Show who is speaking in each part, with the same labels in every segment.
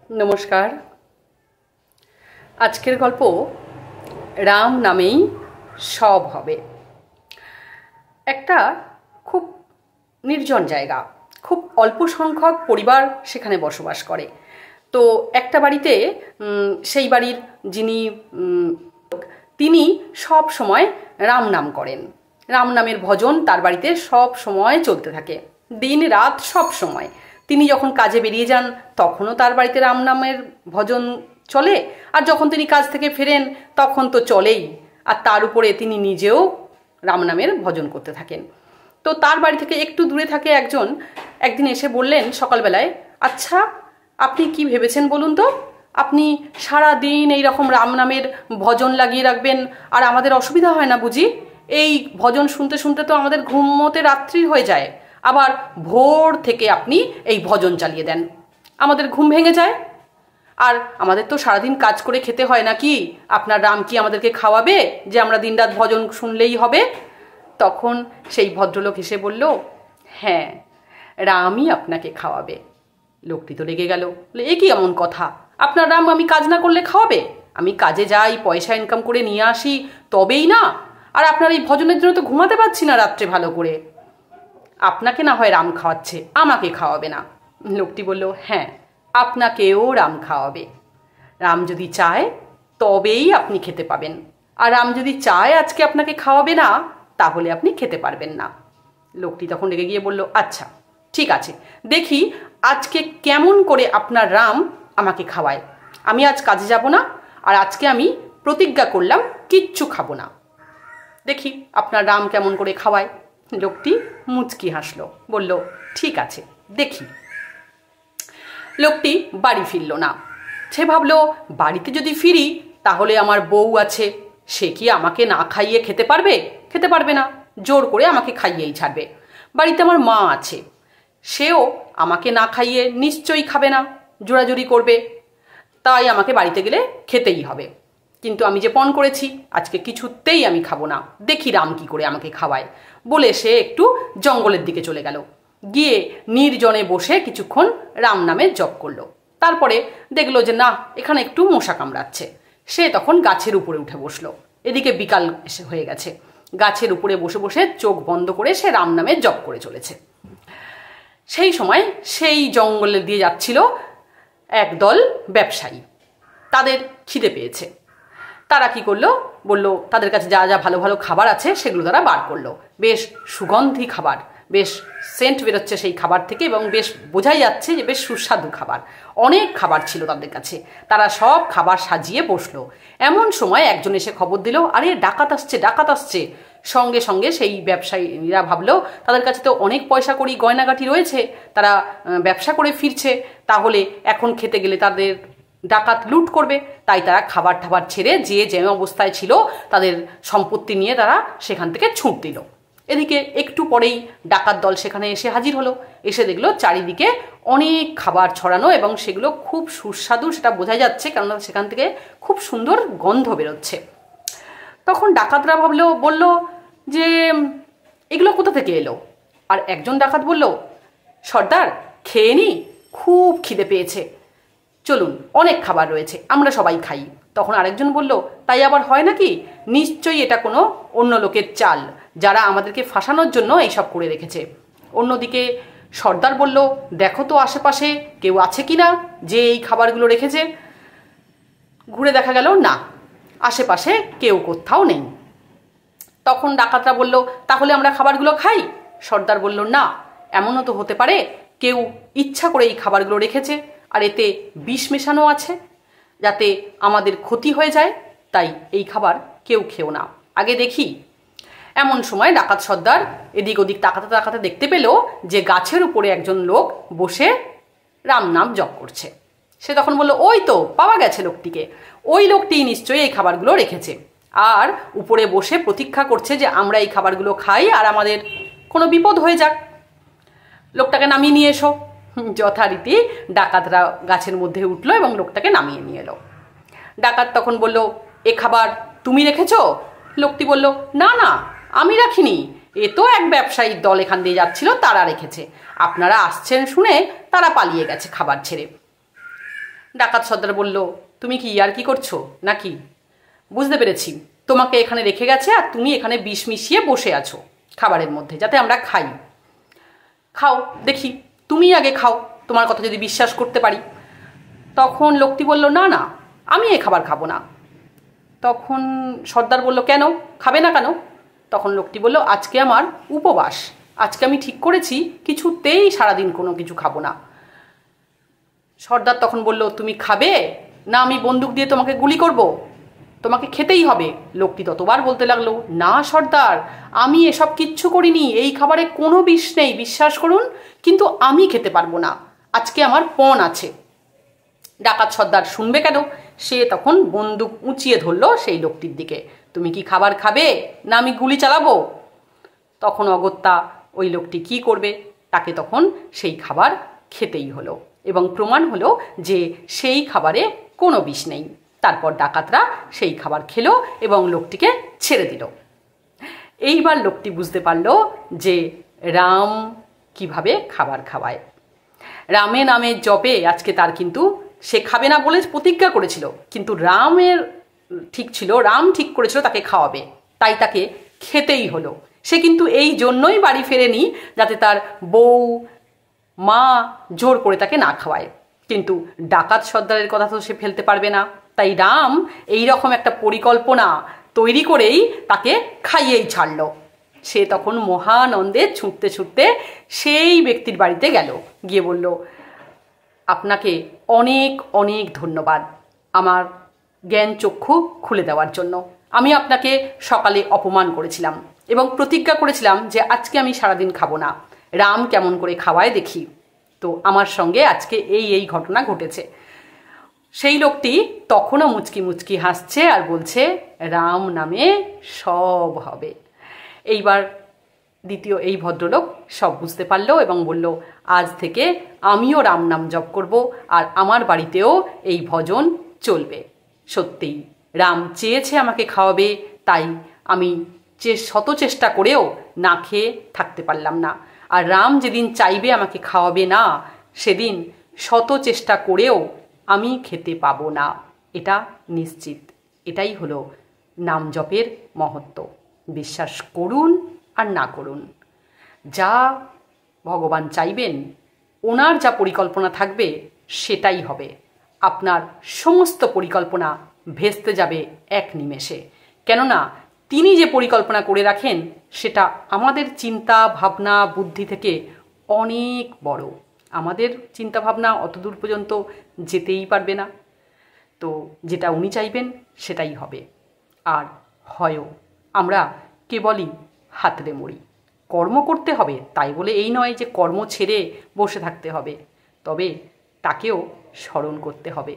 Speaker 1: নমস্কার। আজকের গল্প রাম নামেই সব হবে। একটা খুব নির্জন জায়গা, খুব অল্প সংখ্যক পরিবার সেখানে বসবাস করে। তো একটা বাড়িতে সেই বাড়ির যিনি তিনি সব সময় রাম নাম করেন। রাম নামের ভজন তার বাড়িতে সব সময় চলতে থাকে, দিন রাত সব সময়। তিনি যখন কাজে বেরিয়ে যান তখনও তার বাড়িতে রাম নামের ভজন চলে, আর যখন তিনি কাজ থেকে ফেরেন তখন তো চলেই। আর তার উপরে তিনি নিজেও রাম নামের ভজন করতে থাকেন। তো তার বাড়ি থেকে একটু দূরে থাকে একজন, একদিন এসে বললেন সকালবেলায়, আচ্ছা আপনি কি ভেবেছেন বলুন তো, আপনি সারা দিন এইরকম রাম নামের ভজন লাগিয়ে রাখবেন আর আমাদের অসুবিধা হয় না বুঝি? এই ভজন শুনতে শুনতে তো আমাদের ঘুমোতে রাত্রি হয়ে যায়, আবার ভোর থেকে আপনি এই ভজন চালিয়ে দেন, আমাদের ঘুম ভেঙে যায়। আর আমাদের তো সারাদিন কাজ করে খেতে হয় নাকি? আপনার রাম কি আমাদেরকে খাওয়াবে যে আমরা দিনরাত ভজন শুনলেই হবে? তখন সেই ভদ্রলোক এসে বলল, হ্যাঁ, রামই আপনাকে খাওয়াবে। লোকটি তো রেগে গেল, এ কি এমন কথা? আপনার রাম আমি কাজ না করলে খাওয়াবে? আমি কাজে যাই, পয়সা ইনকাম করে নিয়ে আসি, তবেই না? আর আপনার এই ভজনের জন্য তো ঘুমাতে পারছি না রাত্রে ভালো করে। আপনাকে না হয় রাম খাওয়াচ্ছে, আমাকে খাওয়াবে না। লোকটি বলল, হ্যাঁ, আপনাকেও রাম খাওয়াবে। রাম যদি চায় তবেই আপনি খেতে পাবেন, আর রাম যদি চায় আজকে আপনাকে খাওয়াবে না, তাহলে আপনি খেতে পারবেন না। লোকটি তখন রেগে গিয়ে বলল, আচ্ছা ঠিক আছে, দেখি আজকে কেমন করে আপনার রাম আমাকে খাওয়ায়। আমি আজ কাজে যাব না, আর আজকে আমি প্রতিজ্ঞা করলাম কিচ্ছু খাবো না। দেখি আপনার রাম কেমন করে খাওয়ায়। লোকটি মুচকি হাসলো, বলল, ঠিক আছে, দেখি। লোকটি বাড়ি ফিরল না। সে ভাবলো, বাড়িতে যদি ফিরি তাহলে আমার বউ আছে, সে কি আমাকে না খাইয়ে খেতে পারবে? খেতে পারবে না, জোর করে আমাকে খাইয়েই ছাড়বে। বাড়িতে আমার মা আছে, সেও আমাকে না খাইয়ে নিশ্চয়ই খাবে না, জোরাজুরি করবে। তাই আমাকে বাড়িতে গেলে খেতেই হবে। কিন্তু আমি যে পণ করেছি আজকে কিছুতেই আমি খাবো না, দেখি রাম কি করে আমাকে খাওয়ায়। বলে সে একটু জঙ্গলের দিকে চলে গেল, গিয়ে নির্জনে বসে কিছুক্ষণ রাম নামে জপ করলো। তারপরে দেখলো যে না, এখানে একটু মশা কামড়াচ্ছে। সে তখন গাছের উপরে উঠে বসলো। এদিকে বিকাল এসে হয়ে গেছে। গাছের উপরে বসে বসে চোখ বন্ধ করে সে রাম নামে জপ করে চলেছে। সেই সময় সেই জঙ্গলে দিয়ে যাচ্ছিল একদল ব্যবসায়ী। তাদের খিদে পেয়েছে। তারা কি করলো, বললো তাদের কাছে যা যা ভালো ভালো খাবার আছে সেগুলো তারা বার করলো। বেশ সুগন্ধি খাবার, বেশ সেন্ট বেরোচ্ছে সেই খাবার থেকে, এবং বেশ বোঝাই যাচ্ছে যে বেশ সুস্বাদু খাবার। অনেক খাবার ছিল তাদের কাছে। তারা সব খাবার সাজিয়ে বসলো। এমন সময় একজন এসে খবর দিল, আরে ডাকাত আসছে, ডাকাত আসছে। সঙ্গে সঙ্গে সেই ব্যবসায়ীরা ভাবলো তাদের কাছে তো অনেক পয়সা কড়ি গয়নাগাটি রয়েছে, তারা ব্যবসা করে ফিরছে, তাহলে এখন খেতে গেলে তাদের ডাকাত লুট করবে। তাই তারা খাবার টাবার ছেড়ে যে অবস্থায় ছিল তাদের সম্পত্তি নিয়ে তারা সেখান থেকে ছুট দিল। এদিকে একটু পরেই ডাকাত দল সেখানে এসে হাজির হলো। এসে দেখলো চারিদিকে অনেক খাবার ছড়ানো, এবং সেগুলো খুব সুস্বাদু, সেটা বোঝা যাচ্ছে, কেননা সেখান থেকে খুব সুন্দর গন্ধ বেরোচ্ছে। তখন ডাকাতরা বলল যে এগুলো কোথা থেকে এলো? আর একজন ডাকাত বলল, সর্দার খেয়ে নি, খুব খিদে পেয়েছে, চলুন অনেক খাবার রয়েছে, আমরা সবাই খাই। তখন আরেকজন বলল, তাই আবার হয় নাকি? নিশ্চয়ই এটা কোনো অন্য লোকের চাল, যারা আমাদেরকে ফাঁসানোর জন্য এইসব করে রেখেছে। অন্যদিকে সর্দার বলল, দেখো তো আশেপাশে কেউ আছে কি না যে এই খাবারগুলো রেখেছে। ঘুরে দেখা গেল না, আশেপাশে কেউ কোথাও নেই। তখন ডাকাতরা বলল, তাহলে আমরা খাবারগুলো খাই? সর্দার বলল, না, এমনও তো হতে পারে কেউ ইচ্ছা করে এই খাবারগুলো রেখেছে, আর এতে বিষ মেশানো আছে, যাতে আমাদের ক্ষতি হয়ে যায়। তাই এই খাবার কেউ খেও না, আগে দেখি। এমন সময় ডাকাত সর্দার এদিক ওদিক তাকাতে তাকাতে দেখতে পেল যে গাছের উপরে একজন লোক বসে রাম নাম জপ করছে। সে তখন বলল, ওই তো পাওয়া গেছে লোকটিকে, ওই লোকটি নিশ্চয়ই এই খাবারগুলো রেখেছে, আর উপরে বসে প্রতীক্ষা করছে যে আমরা এই খাবারগুলো খাই আর আমাদের কোনো বিপদ হয়ে যাক। লোকটাকে নামিয়ে নিয়ে এসো। যথারীতি ডাকাতরা গাছের মধ্যে উঠলো এবং লোকটাকে নামিয়ে নিয়ে এলো। ডাকাত তখন বলল, এ খাবার তুমি রেখেছো? লোকটি বলল, না না, আমি রাখিনি, এ তো এক ব্যবসায়ীর দল এখান দিয়ে যাচ্ছিল, তারা রেখেছে, আপনারা আসছেন শুনে তারা পালিয়ে গেছে খাবার ছেড়ে। ডাকাত সর্দার বলল, তুমি কি ইয়ার কি করছো নাকি? বুঝতে পেরেছি, তোমাকে এখানে রেখে গেছে আর তুমি এখানে বিষ মিশিয়ে বসে আছো খাবারের মধ্যে যাতে আমরা খাই। খাও দেখি, তুমি আগে খাও, তোমার কথা যদি বিশ্বাস করতে পারি। তখন লোকটি বলল, না না, আমি এ খাবার খাবো না। তখন সর্দার বলল, কেন খাবে না কেন? তখন লোকটি বলল, আজকে আমার উপবাস, আজকে আমি ঠিক করেছি কিছুতেই সারাদিন কোনো কিছু খাবো না। সর্দার তখন বলল, তুমি খাবে না আমি বন্দুক দিয়ে তোমাকে গুলি করব? তোমাকে খেতেই হবে। লোকটি ততবার বলতে লাগলো, না সর্দার, আমি এসব কিচ্ছু করিনি, এই খাবারে কোনো বিষ নেই, বিশ্বাস করুন, কিন্তু আমি খেতে পারবো না, আজকে আমার পণ আছে। ডাকাত সর্দার শুনবে কেন? সে তখন বন্দুক উঁচিয়ে ধরলো সেই লোকটির দিকে, তুমি কি খাবার খাবে না আমি গুলি চালাবো? তখন অগত্যা ওই লোকটি কি করবে, তাকে তখন সেই খাবার খেতেই হলো এবং প্রমাণ হলো যে সেই খাবারে কোনো বিষ নেই। তারপর ডাকাতরা সেই খাবার খেলো এবং লোকটিকে ছেড়ে দিল। এইবার লোকটি বুঝতে পারল যে রাম কিভাবে খাবার খাওয়ায়। রামে নামে জপে আজকে তার কিন্তু, সে খাবে না বলে প্রতিজ্ঞা করেছিল, কিন্তু রামের ঠিক ছিল, রাম ঠিক করেছিল তাকে খাওয়াবে, তাই তাকে খেতেই হলো। সে কিন্তু এই জন্যই বাড়ি ফেরেনি যাতে তার বউ মা জোর করে তাকে না খাওয়ায়, কিন্তু ডাকাত সর্দারের কথা তো সে ফেলতে পারবে না, তাই রাম এই রকম একটা পরিকল্পনা তৈরি করেই তাকে খাইয়েই ছাড়ল। সে তখন মহানন্দে ছুটতে ছুটতে সেই ব্যক্তির বাড়িতে গেল, গিয়ে বলল, আপনাকে অনেক অনেক ধন্যবাদ আমার জ্ঞান চক্ষু খুলে দেওয়ার জন্য। আমি আপনাকে সকালে অপমান করেছিলাম এবং প্রতিজ্ঞা করেছিলাম যে আজকে আমি সারাদিন খাবো না, রাম কেমন করে খাওয়ায় দেখি, তো আমার সঙ্গে আজকে এই ঘটনা ঘটেছে। সেই লোকটি তখনও মুচকি মুচকি হাসছে আর বলছে, রাম নামে সব হবে। এইবার দ্বিতীয় এই ভদ্রলোক সব বুঝতে পারলো এবং বলল, আজ থেকে আমিও রাম নাম জপ করব আর আমার বাড়িতেও এই ভজন চলবে। সত্যিই রাম চেয়েছে আমাকে খাওয়াবে, তাই আমি শত চেষ্টা করেও না খেয়ে থাকতে পারলাম না, আর রাম যেদিন চাইবে আমাকে খাওয়াবে না, সেদিন শত চেষ্টা করেও আমি খেতে পাবো না, এটা নিশ্চিত। এটাই হলো নাম জপের মহত্ব। বিশ্বাস করুন আর না করুন, যা ভগবান চাইবেন, ওনার যা পরিকল্পনা থাকবে সেটাই হবে। আপনার সমস্ত পরিকল্পনা ভেস্তে যাবে এক নিমেষে, কেননা তিনি যে পরিকল্পনা করে রাখেন সেটা আমাদের চিন্তা ভাবনা বুদ্ধি থেকে অনেক বড়। আমাদের চিন্তা ভাবনা অত দূর পর্যন্ত যেতেই পারবে না, তো যেটা উনি চাইবেন সেটাই হবে, আর হয়ও। আমরা কেবলই হাতড়ে মরি। কর্ম করতে হবে তাই বলে এই নয় যে কর্ম ছেড়ে বসে থাকতে হবে, তবে তাকেও স্মরণ করতে হবে।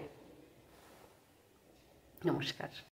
Speaker 1: নমস্কার।